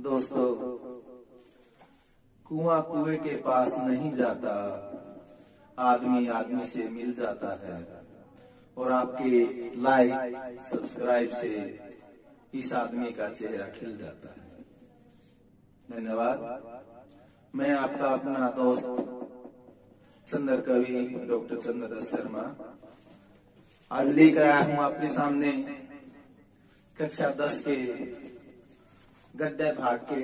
दोस्तों, कुआं कुएं के पास नहीं जाता, आदमी आदमी से मिल जाता है। और आपके लाइक सब्सक्राइब से इस आदमी का चेहरा खिल जाता है। धन्यवाद। मैं आपका अपना दोस्त चंद्र कवि डॉक्टर चंद्र शर्मा आज लेकर आया हूं आपके सामने कक्षा 10 के गद्य भाग के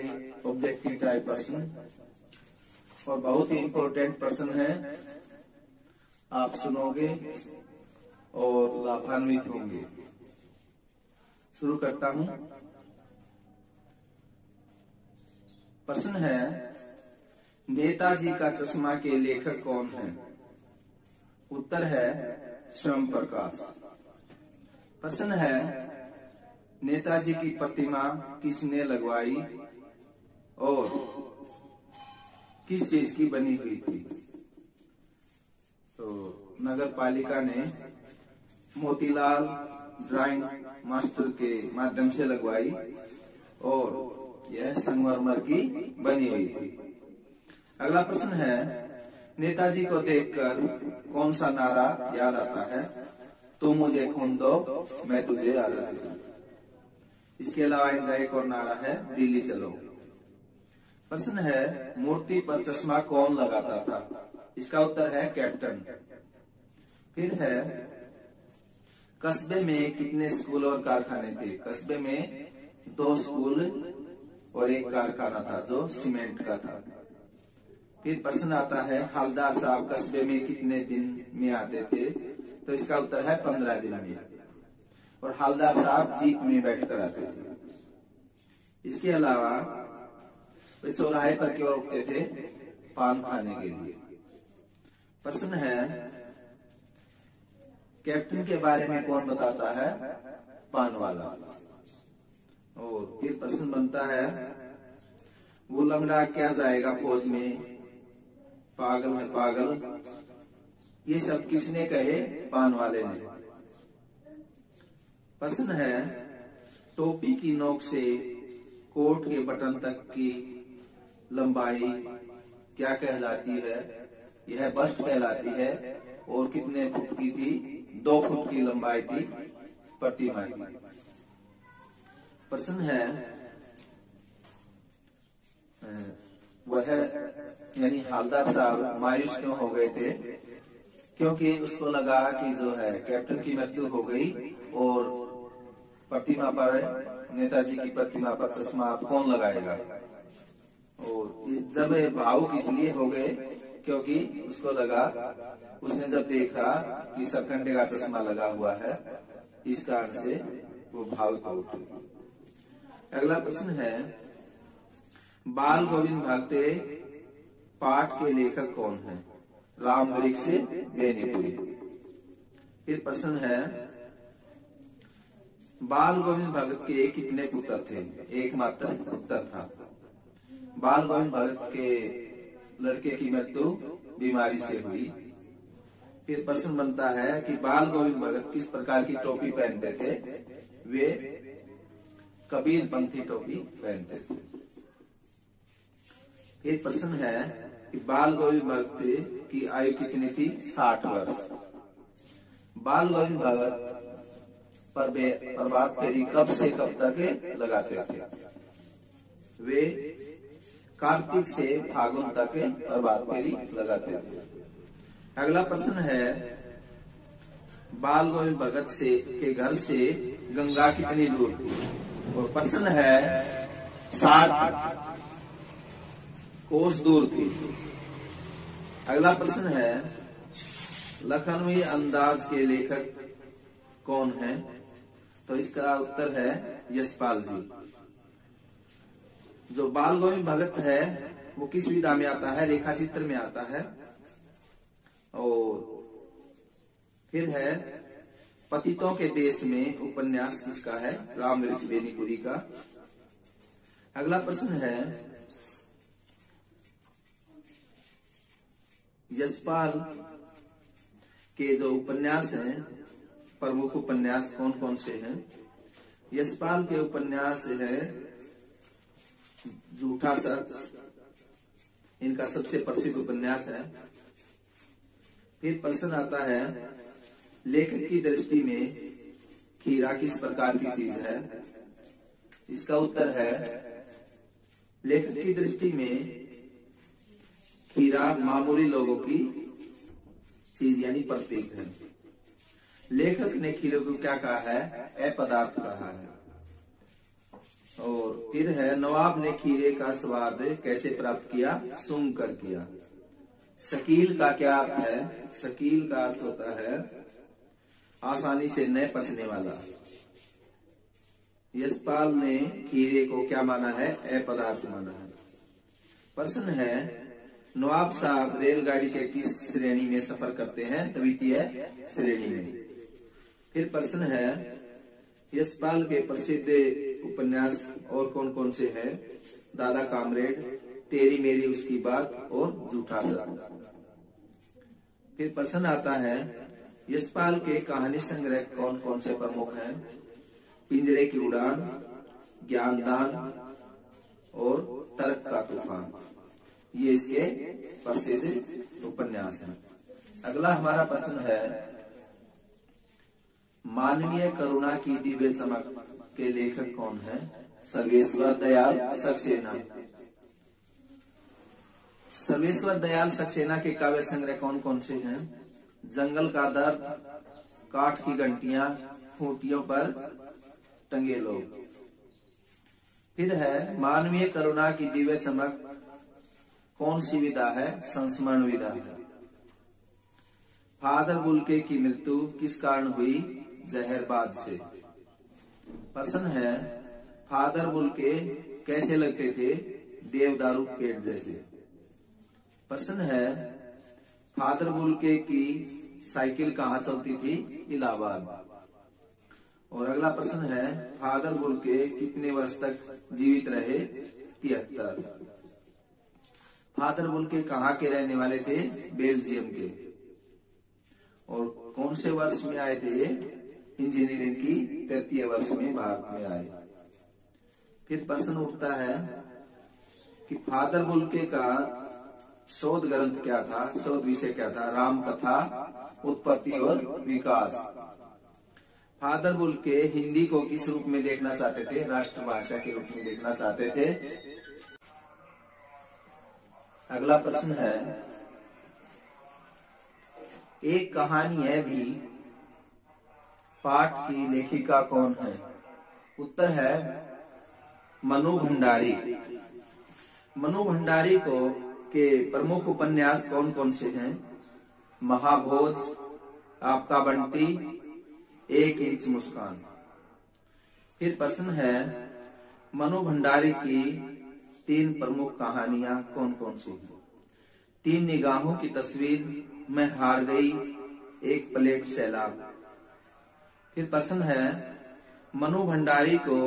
ऑब्जेक्टिव टाइप प्रश्न, और बहुत ही इम्पोर्टेंट प्रश्न है। आप सुनोगे और लाभान्वित होंगे। शुरू करता हूं। प्रश्न है, नेताजी का चश्मा के लेखक कौन है? उत्तर है स्वयं प्रकाश। प्रश्न है, नेताजी की प्रतिमा किसने लगवाई और किस चीज की बनी हुई थी? तो नगर पालिका ने मोतीलाल ड्राइंग मास्टर के माध्यम से लगवाई और यह संगमरमर की बनी हुई थी। अगला प्रश्न है, नेताजी को देखकर कौन सा नारा याद आता है? तुम मुझे खून दो, मैं तुझे आजादी दूं। इसके अलावा इनका एक और नारा है, दिल्ली चलो। प्रश्न है, मूर्ति पर चश्मा कौन लगाता था? इसका उत्तर है कैप्टन। फिर है, कस्बे में कितने स्कूल और कारखाने थे? कस्बे में 2 स्कूल और 1 कारखाना था जो सीमेंट का था। फिर प्रश्न आता है, हवलदार साहब कस्बे में कितने दिन में आते थे? तो इसका उत्तर है 15 दिन में। और हवलदार साहब जीप में बैठकर आते थे। इसके अलावा वे चौराहे पर क्यों रुकते थे? पान खाने के लिए। प्रश्न है, कैप्टन के बारे में कौन बताता है? पान वाला। और फिर प्रश्न बनता है, वो लंगड़ा क्या जाएगा फौज में? पागल है पागल। ये सब किसने कहे? पान वाले ने। प्रश्न है, टोपी की नोक से कोट के बटन तक की लंबाई क्या कहलाती है? यह बस्ट कहलाती है। और कितने फुट की थी? 2 फुट की लंबाई थी प्रतिमा की। प्रश्न है, वह यानी हवलदार साहब मायूस क्यों हो गए थे? क्योंकि उसको लगा कि जो है कैप्टन की मृत्यु हो गई और प्रतिमा पर, नेताजी की प्रतिमा पर चश्मा आप कौन लगाएगा? और जब भावुक इसलिए हो गए क्योंकि उसको लगा, उसने जब देखा कि सरकंडे का चश्मा लगा हुआ है, इस कारण से वो भावुक हो उठे। अगला प्रश्न है, बाल गोविंद भगते पाठ के लेखक कौन है? राम वृक्ष बेनीपुरी। फिर प्रश्न है, बाल गोविंद भगत के कितने पुत्र थे? एकमात्र पुत्र था। बाल गोविंद भगत के लड़के की मृत्यु बीमारी से हुई। फिर प्रश्न बनता है कि बाल गोविंद भगत किस प्रकार की टोपी पहनते थे? वे कबीर पंथी टोपी पहनते थे। फिर प्रश्न है कि बाल गोविंद भगत की आयु कितनी थी? 60 वर्ष। बाल गोविंद भगत पर प्रभात फेरी कब से कब तक लगाते थे? वे कार्तिक से फागुन तक प्रभात फेरी लगाते थे। अगला प्रश्न है, बाल गोविंद भगत के घर से गंगा कितनी दूर थी? और प्रश्न है, 7 कोस दूर थी। अगला प्रश्न है, लखनवी अंदाज के लेखक कौन है? तो इसका उत्तर है यशपाल जी। जो बाल गोविंद भगत है वो किस विधा में आता है? रेखा चित्र में आता है। और फिर है, पतितों के देश में उपन्यास किसका है? राम वृक्ष बेनीपुरी का। अगला प्रश्न है, यशपाल के जो उपन्यास हैं, प्रमुख उपन्यास कौन कौन से हैं? यशपाल के उपन्यास है झूठा सच इनका सबसे प्रसिद्ध उपन्यास है। फिर प्रश्न आता है, लेखक की दृष्टि में खीरा किस प्रकार की चीज है? इसका उत्तर है, लेखक की दृष्टि में खीरा मामूली लोगों की चीज यानी प्रतीक है। लेखक ने खीरे को क्या कहा है? अपदार्थ कहा है। और फिर है, नवाब ने खीरे का स्वाद कैसे प्राप्त किया? सूंघ कर किया। शकील का क्या अर्थ है? शकील का अर्थ होता है आसानी से न पचने वाला। यशपाल ने खीरे को क्या माना है? अपदार्थ माना है। प्रश्न है, नवाब साहब रेलगाड़ी के किस श्रेणी में सफर करते हैं? द्वितीय श्रेणी में। फिर प्रश्न है, यशपाल के प्रसिद्ध उपन्यास और कौन कौन से हैं? दादा कामरेड, तेरी मेरी उसकी बात और झूठा सच। फिर प्रश्न आता है, यशपाल के कहानी संग्रह कौन कौन से प्रमुख हैं? पिंजरे की उड़ान, ज्ञानदान और तर्क का तूफान। ये इसके प्रसिद्ध उपन्यास हैं। अगला हमारा प्रश्न है, मानवीय करुणा की दिव्य चमक के लेखक कौन है? सर्वेश्वर दयाल सक्सेना। सर्वेश्वर दयाल सक्सेना के काव्य संग्रह कौन कौन से हैं? जंगल का दर्द, काठ की घंटियां, खूंटियों पर टंगे लोग। फिर है, मानवीय करुणा की दिव्य चमक कौन सी विधा है? संस्मरण विधा है। फादर बुल्के की मृत्यु किस कारण हुई? जहरबाद से। प्रश्न है, फादर बुल्के कैसे लगते थे? देवदारू पेट जैसे। प्रश्न है, फादर बुल्के की साइकिल कहाँ चलती थी? इलाहाबाद। और अगला प्रश्न है, फादर बुल्के कितने वर्ष तक जीवित रहे? 73। फादर बुल्के कहाँ के रहने वाले थे? बेल्जियम के। और कौन से वर्ष में आए थे? इंजीनियरिंग की 3य वर्ष में भारत में आए। फिर प्रश्न उठता है कि फादर बुल्के का शोध ग्रंथ क्या था? शोध विषय क्या था? राम कथा, उत्पत्ति और विकास। फादर बुल्के हिंदी को किस रूप में देखना चाहते थे? राष्ट्रभाषा के रूप में देखना चाहते थे। अगला प्रश्न है, एक कहानी है भी पाठ की लेखिका कौन है? उत्तर है मनु भंडारी। मनु भंडारी को के प्रमुख उपन्यास कौन कौन से हैं? महाभोज, आपका बंटी, 1 इंच मुस्कान। फिर प्रश्न है, मनु भंडारी की 3 प्रमुख कहानियां कौन कौन सी हैं? 3 निगाहों की तस्वीर, मैं हार गई, 1 प्लेट सैलाब। फिर प्रश्न है, मनु भंडारी को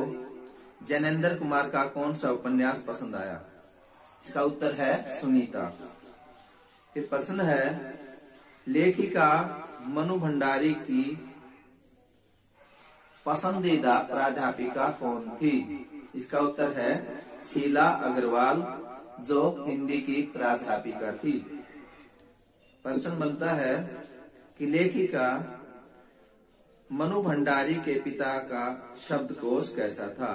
जैनेंद्र कुमार का कौन सा उपन्यास पसंद आया? इसका उत्तर है सुनीता। फिर प्रश्न है, लेखिका मनु भंडारी की पसंदीदा प्राध्यापिका कौन थी? इसका उत्तर है शीला अग्रवाल, जो हिंदी की प्राध्यापिका थी। प्रश्न बनता है कि लेखिका मनु भंडारी के पिता का शब्दकोश कैसा था?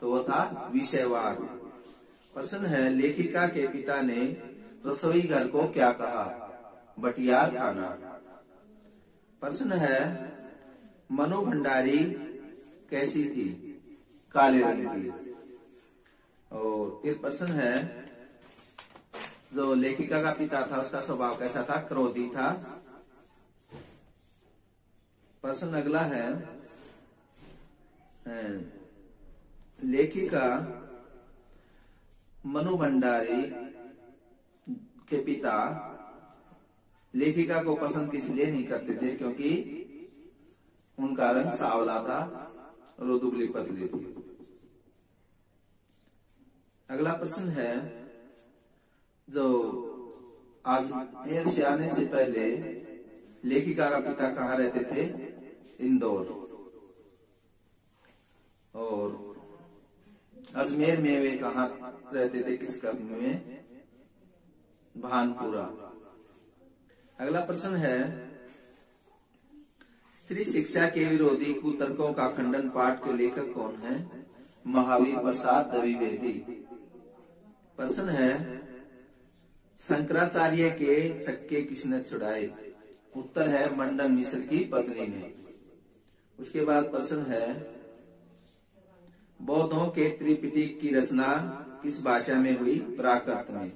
तो वो था विषयवार। प्रश्न है, लेखिका के पिता ने रसोई घर को क्या कहा? बटियार खाना। प्रश्न है, मनु भंडारी कैसी थी? काले रंग की। और फिर प्रश्न है, जो लेखिका का पिता था उसका स्वभाव कैसा था? क्रोधी था। प्रश्न अगला है, लेखिका मनु भंडारी के पिता लेखिका को पसंद इसलिए नहीं करते थे क्योंकि उनका रंग सांवला था और वो दुबली पतली थी। अगला प्रश्न है, जो आज ढेर से आने से पहले लेखिका का पिता कहाँ रहते थे? इंदौर। और अजमेर में वे कहाँ रहते थे, किस कस्बे में? भानपुरा। अगला प्रश्न है, स्त्री शिक्षा के विरोधी कुतर्कों का खंडन पाठ के लेखक कौन है? महावीर प्रसाद द्विवेदी। प्रश्न है, शंकराचार्य के चक्के किसने छुड़ाए? उत्तर है मंडन मिश्र की पत्नी ने। उसके बाद प्रश्न है, बौद्धों के त्रिपिटक की रचना किस भाषा में हुई? प्राकृत में।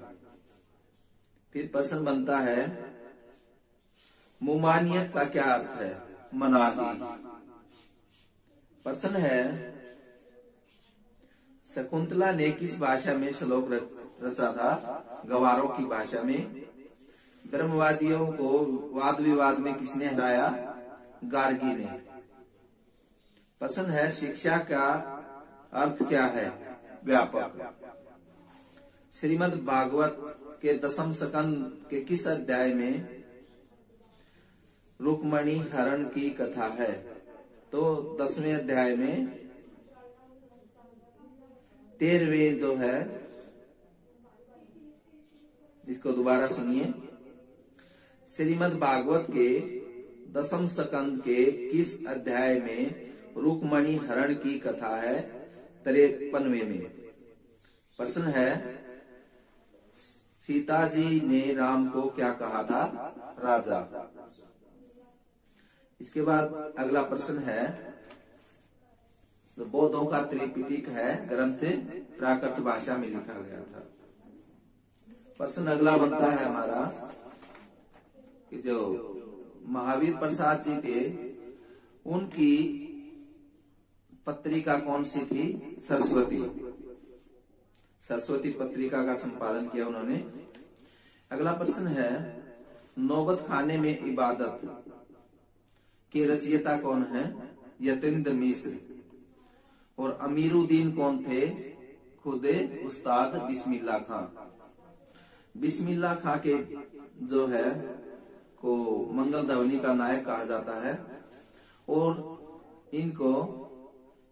फिर प्रश्न बनता है, मुमानियत का क्या अर्थ है? मनाही। प्रश्न है, शकुंतला ने किस भाषा में श्लोक रचा था? गवारों की भाषा में। धर्मवादियों को वाद विवाद में किसने हराया? गार्गी ने। प्रश्न है, शिक्षा का अर्थ क्या है? व्यापक। श्रीमद् भागवत के दशम स्कंद के किस अध्याय में रुक्मणी हरण की कथा है? तो 10वें अध्याय में 13वें जो है, जिसको दोबारा सुनिए। श्रीमद् भागवत के दशम स्कंद के किस अध्याय में रुक्मणी हरण की कथा है? 53वें में। प्रश्न है, सीता जी ने राम को क्या कहा था? राजा। इसके बाद अगला प्रश्न है, जो बौद्धों का त्रिपिटक है ग्रंथ प्राकृत भाषा में लिखा गया था। प्रश्न अगला बनता है हमारा कि जो महावीर प्रसाद जी थे, उनकी पत्रिका कौन सी थी? सरस्वती। सरस्वती पत्रिका का संपादन किया उन्होंने। अगला प्रश्न है, नौबत खाने में इबादत के रचयिता कौन है? यतीन्द्र मिश्र। और अमीरुद्दीन कौन थे? खुद उस्ताद बिस्मिल्लाह खां। बिस्मिल्लाह खां के जो है को मंगल ध्वनि का नायक कहा जाता है और इनको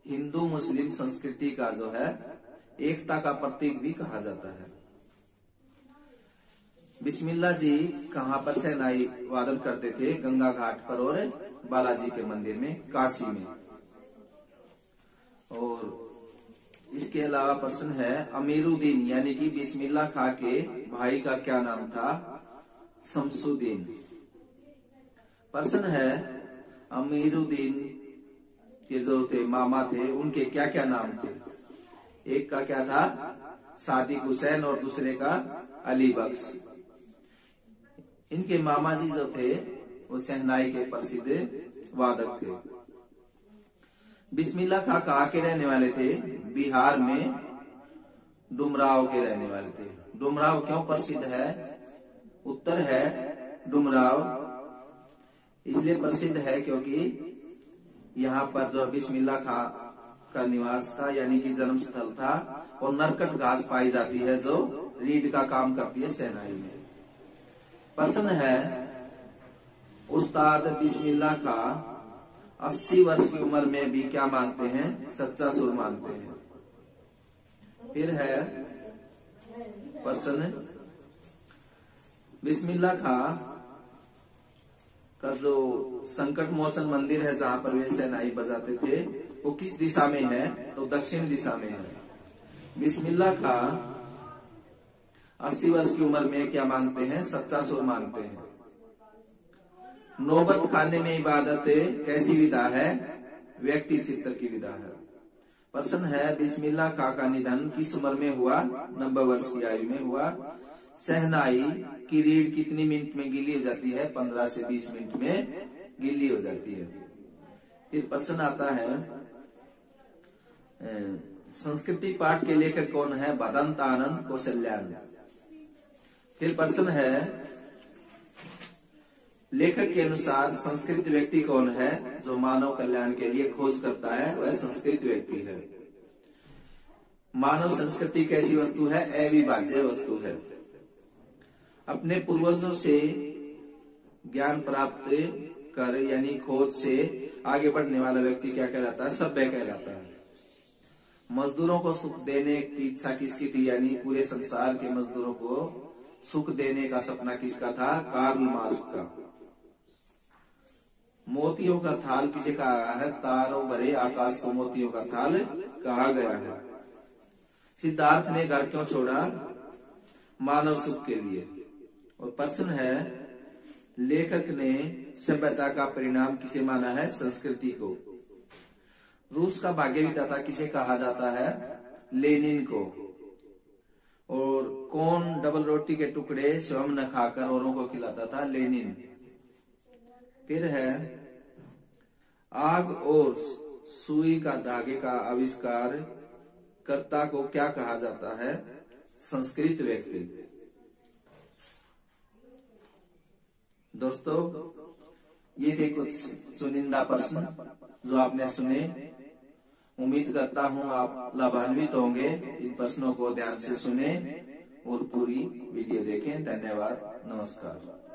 हिंदू मुस्लिम संस्कृति का जो है एकता का प्रतीक भी कहा जाता है। बिस्मिल्लाह जी कहाँ पर शहनाई वादन करते थे? गंगा घाट पर और बालाजी के मंदिर में, काशी में। और इसके अलावा प्रश्न है, अमीरुद्दीन यानी कि बिस्मिल्लाह खां के भाई का क्या नाम था? शमसुद्दीन। प्रश्न है, अमीरुद्दीन के जो थे मामा थे, उनके क्या क्या नाम थे? एक का क्या था? सादिक हुसैन और दूसरे का अली बख्श। इनके मामा जी जो थे वो शहनाई के प्रसिद्ध वादक थे। बिस्मिल्लाह खां कहाँ के रहने वाले थे? बिहार में डुमराव के रहने वाले थे। डुमराव क्यों प्रसिद्ध है? उत्तर है डुमराव इसलिए प्रसिद्ध है क्योंकि यहाँ पर जो बिस्मिल्लाह खां का निवास था, यानी कि जन्म स्थल था, और नरकट घास पाई जाती है जो रीढ़ का काम करती है शहनाई में। प्रश्न है, उस्ताद बिस्मिल्लाह खां 80 वर्ष की उम्र में भी क्या मांगते हैं? सच्चा सुर मांगते हैं। फिर है प्रश्न, बिस्मिल्लाह खां का जो संकट मोचन मंदिर है जहाँ पर वे शहनाई बजाते थे, वो किस दिशा में है? तो दक्षिण दिशा में है। बिस्मिल्लाह खां 80 वर्ष की उम्र में क्या मांगते हैं? सच्चा सुर मांगते हैं। नौबत खाने में इबादत कैसी विधा है? व्यक्ति चित्र की विधा है। प्रश्न है, बिस्मिल्लाह खां का निधन किस उम्र में हुआ? 90 वर्ष की आयु में हुआ। शहनाई की रीढ़ कितनी मिनट में गीली हो जाती है? 15 से 20 मिनट में गीली हो जाती है। फिर प्रश्न आता है, संस्कृति पाठ के लेखक कौन है? भदंतानंद कौशल्यान। फिर प्रश्न है, लेखक के अनुसार संस्कृत व्यक्ति कौन है? जो मानव कल्याण के लिए खोज करता है वह संस्कृत व्यक्ति है। मानव संस्कृति कैसी वस्तु है? अविभाज्य वस्तु है। अपने पूर्वजों से ज्ञान प्राप्त कर यानी खोज से आगे बढ़ने वाला व्यक्ति क्या कहलाता है? सभ्य कहलाता है। मजदूरों को सुख देने की इच्छा किसकी थी, यानी पूरे संसार के मजदूरों को सुख देने का सपना किसका था, कार्ल मार्क्स का। मोतियों का थाल किसे कहा है, तारों भरे आकाश को मोतियों का थाल कहा गया है। सिद्धार्थ ने घर क्यों छोड़ा, मानव सुख के लिए। और प्रश्न है, लेखक ने सभ्यता का परिणाम किसे माना है, संस्कृति को। रूस का भाग्य विधाता किसे कहा जाता है, लेनिन को। और कौन डबल रोटी के टुकड़े स्वयं न खाकर औरों को खिलाता था, लेनिन। फिर है, आग और सुई का धागे का आविष्कार कर्ता को क्या कहा जाता है, संस्कृत व्यक्ति। दोस्तों, ये थे कुछ चुनिंदा प्रश्न जो आपने सुने। उम्मीद करता हूं आप लाभान्वित होंगे। इन प्रश्नों को ध्यान से सुने और पूरी वीडियो देखें। धन्यवाद, नमस्कार।